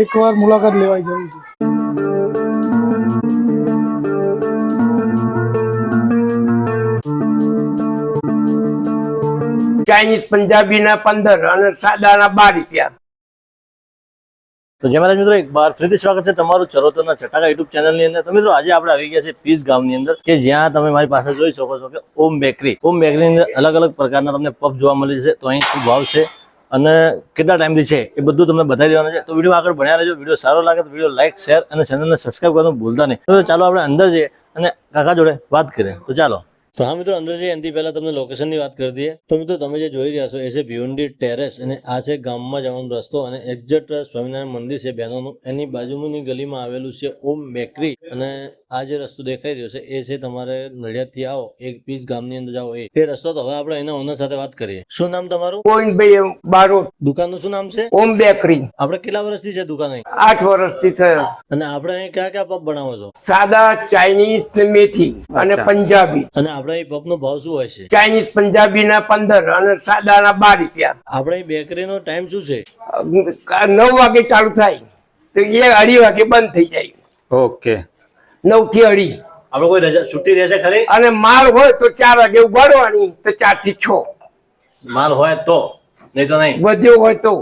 એકવાર મુલાકાત લેવાય જરૂર છે। ચાઇનીઝ પંજાબીના 15 અને સાદાના 12 રૂપિયા। તો જય મહારાજ મિત્રો, એક બાર ફરીથી સ્વાગત છે તમારું ચરોતરના ચટાકા યુટ્યુબ ચેનલની અંદર। તો મિત્રો આજે આપણે આવી ગયા છે પીસ ગામની અંદર, કે જ્યાં તમે મારી પાસે જોઈ શકો છો કે ઓમ બેકરીની અંદર અલગ અલગ પ્રકારના તમને પફ જોવા મળે છે। તો અહીં શું ભાવ છે અને કેટલા ટાઈમથી છે એ બધું તમને બતાવી દેવાનું છે। તો વિડીયો આગળ ભણ્યા રહેજો। વિડીયો સારો લાગે તો વિડીયો લાઈક, શેર અને ચેનલને સબસ્ક્રાઈબ કરવાનું ભૂલતા નહીં। તો ચાલો આપણે અંદર જઈએ અને કાકા જોડે વાત કરીએ। તો ચાલો। તો હા મિત્રો, અંદર જઈએ એનાથી પહેલા તમને લોકેશનની વાત કરી દઈએ। તો મિત્રો તમે જે જોઈ રહ્યા છો એ છે ભિવંડી ટેરેસ, અને આ છે ગામમાં જવાનો રસ્તો, અને એક્ઝેક્ટ સ્વામિનારાયણ મંદિર છે બહેનોનું, એની બાજુની ગલીમાં આવેલું છે ઓમ બેકરી। અને આ જે રસ્તો દેખાઈ રહ્યો છે એ છે તમારે નડિયાદથી આવો એક પીસ ગામની અંદર જાઓ એ રસ્તો। તો હવે આપણે એના ઓનર સાથે વાત કરીએ। શું નામ તમારું? ગોવિંદભાઈ બારોટ, દુકાનનું શું નામ છે? ઓમ બેકરી। આપણે કેટલા વર્ષથી છે દુકાન અહીં? 8 વર્ષથી છે। અને આપણે અહીં કયા કયા પફ બનાવો છો? સાદા, ચાઇનીઝ ને મેથી અને પંજાબી। અને આપણે અહીં પફનો ભાવ શું હોય છે? ચાઇનીઝ પંજાબીના 15 અને સાદાના 12 રૂપિયા। આપણે અહીં બેકરીનો ટાઈમ શું છે? 9 વાગે ચાલુ થાય તો 2:30 વાગે બંધ થઈ જાય। ઓકે, 9 થી 2:30। આપણે કોઈ રજા છૂટી રહેશે ખરી? અને માલ હોય તો 4 વાગે ઉગાડવાની, તો 4 થી 6 માલ હોય તો, નહીં તો નહીં? વધ્યો હોય તો,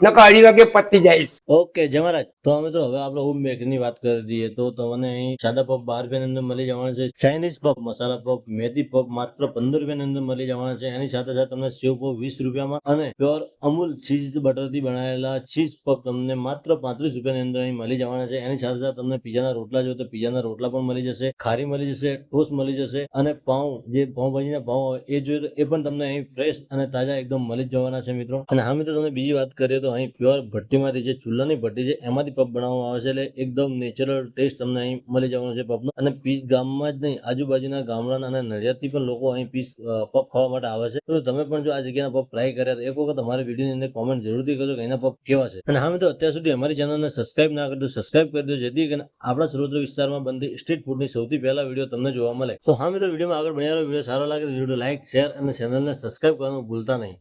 નકર 2:30 વાગે પતી જાય। ઓકે જય મહારાજ। તો અમે તો હવે આપણે ઓમ બેકરીની વાત કરી દઈએ તો તમને અહીં સાદા પફ 12 રૂપિયાની અંદર મળી જવાના છે। ચાઇનીઝ પફ, મસાલા પફ, મેથી પફ માત્ર 15 રૂપિયાની અંદર મળી જવાના છે। એની સાથે સાથે તમને સેવ પફ 20 રૂપિયામાં, અને પ્યોર અમૂલ ચીઝ બટરથી બનાવેલા ચીઝ પફ તમને માત્ર 35 રૂપિયાની અંદર અહીં મળી જવાના છે। એની સાથે સાથે તમને પીઝાના રોટલા જોઈએ તો પીઝાના રોટલા પણ મળી જશે, ખારી મળી જશે, ટોસ્ટ મળી જશે, અને પાઉં જે પાઉંભાજીના પાઉં હોય એ જોઈએ તો એ પણ તમને અહીં ફ્રેશ અને તાજા એકદમ મળી જવાના છે મિત્રો। અને હા મિત્રો, તમને બીજી વાત કરીએ તો અહીં પ્યોર ભઠ્ઠીમાંથી, જે ચૂલાની ભઠ્ઠી છે એમાંથી પફ બનાવવામાં આવે છે, એટલે એકદમ નેચરલ ટેસ્ટ તમને અહીં મળી જવાનો છે પફનો। અને પીસ ગામમાં જ નહીં, આજુબાજુના ગામડાના અને નડિયાદથી પણ લોકો અહીં પીસ પફ ખાવા માટે આવે છે। તો તમે પણ જો આ જગ્યાના પફ ટ્રાય કર્યા તો એક વખત અમારી વિડીયોની અંદર કોમેન્ટ જરૂરથી કરજો કે એના પફ કેવા છે। અને હા મિત્રો, અત્યાર સુધી અમારી ચેનલને સબસ્ક્રાઇબ ના કરી તો સબસ્ક્રાઇબ કરી દો, જેથી કરીને આપણા સર્વત્ર વિસ્તારમાં બનતી સ્ટ્રીટ ફૂડની સૌથી પહેલા વિડીયો તમને જોવા મળે। તો હા મિત્રો, વિડીયોમાં આગળ બન્યા રહો। વિડીયો સારો લાગે તો વિડીયો લાઈક, શેર અને ચેનલને સબસ્ક્રાઇબ કરવાનું ભૂલતા નહીં।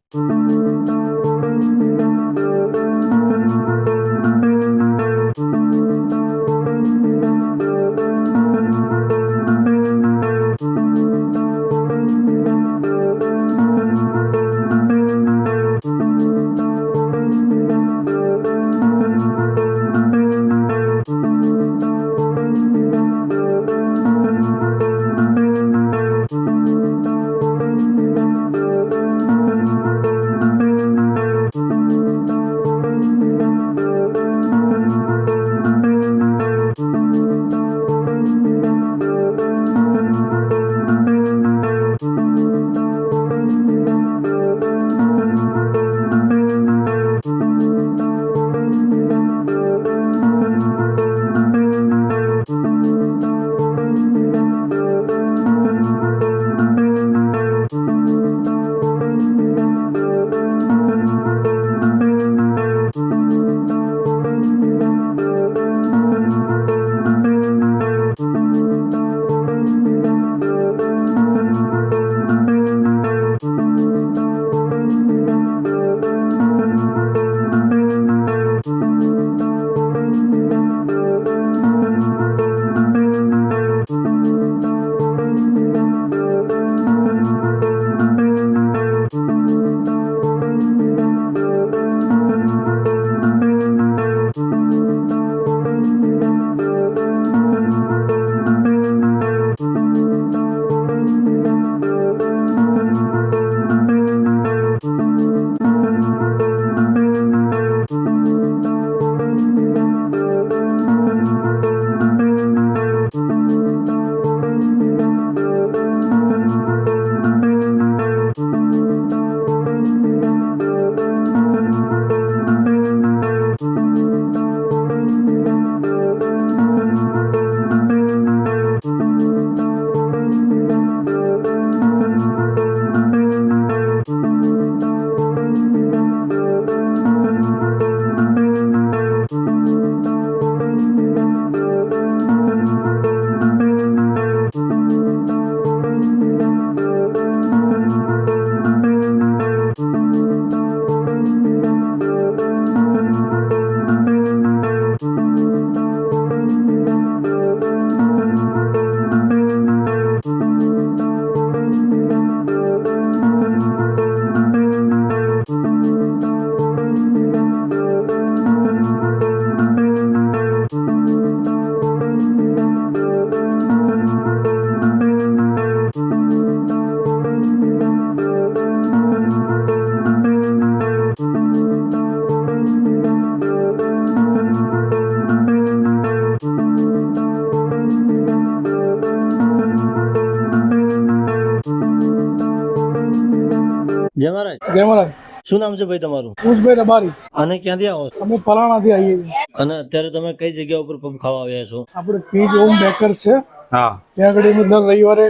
જય મહારાજ. જય મહારાજ. શું નામ છે ભાઈ તમારું? કુશભાઈ રબારી. અને ક્યાંથી આવો છો? અમે પલાણાથી આવીએ છીએ. અને અત્યારે તમે કઈ જગ્યા ઉપર પબ ખાવા આવ્યા છો? આપણે પીજ હોમ બેકર્સ છે, હા, ત્યાં આગળ અમે દર રવિવારે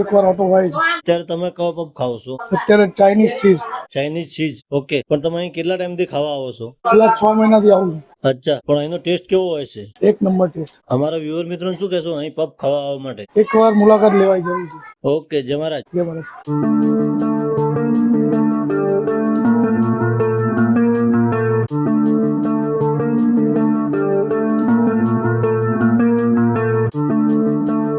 એકવાર ઓટો હોય છે. અત્યારે તમે કયો પબ ખાઓ છો? અત્યારે Chinese cheese Chinese cheese. Okay, પણ તમે અહીં કેટલા ટાઈમથી ખાવા આવો છો? છેલ્લા 6 મહિનાથી આવું છું. અચ્છા, પણ અહીંનો ટેસ્ટ કેવો હોય છે? એક નંબર ટેસ્ટ. અમારા વ્યુઅર મિત્રોને શું કહેશો અહીં પબ ખાવા આવવા માટે? એકવાર મુલાકાત લેવાય જરૂર છે. ઓકે, જય મહારાજ. જય મહારાજ.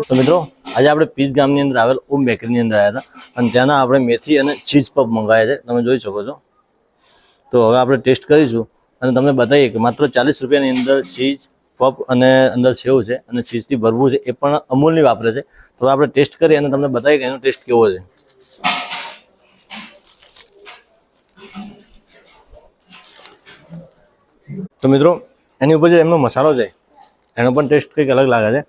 તો મિત્રો, આજે આપણે પીજ ગામની અંદર આવેલ ઓમ બેકરીની અંદર આવ્યા હતા અને ત્યાંના આપણે મેથી અને ચીઝ પબ મંગાવ્યા છે, તમે જોઈ શકો છો. તો હવે આપણે ટેસ્ટ કરીશું અને તમને બતાવીએ કે માત્ર 40 રૂપિયાની અંદર ચીઝ પબ અને અંદર સેવ છે અને ચીઝથી ભરવું છે, એ પણ અમૂલની વાપરે છે. તો આપણે ટેસ્ટ કરીએ અને તમને બતાવીએ કે એનો ટેસ્ટ કેવો છે. તો મિત્રો, એની ઉપર જે એમનો મસાલો છે એનો પણ ટેસ્ટ કંઈક અલગ લાગે છે.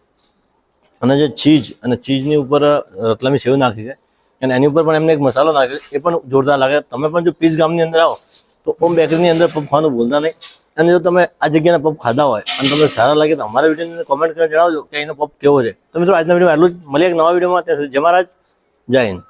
અને જે ચીઝ અને ચીઝની ઉપર રતલામી સેવ નાખી છે અને એની ઉપર પણ એમને એક મસાલો નાખ્યો છે, એ પણ જોરદાર લાગે. તમે પણ જો પીજ ગામની અંદર આવો તો ઓમ બેકરીની અંદર પબ ખાવાનું ભૂલતા નહીં. અને જો તમે આ જગ્યાના પબ ખાધા હોય અને તમને સારા લાગે તો અમારા વિડીયોની અંદર કોમેન્ટ કરીને જણાવજો કે એનો પબ કેવો છે. તો મિત્રો, આજના વિડીયોમાં એટલું જ. મળીએ એક નવા વિડીયોમાં. ત્યાં સુધી જય મહારાજ, જય હિન્દ.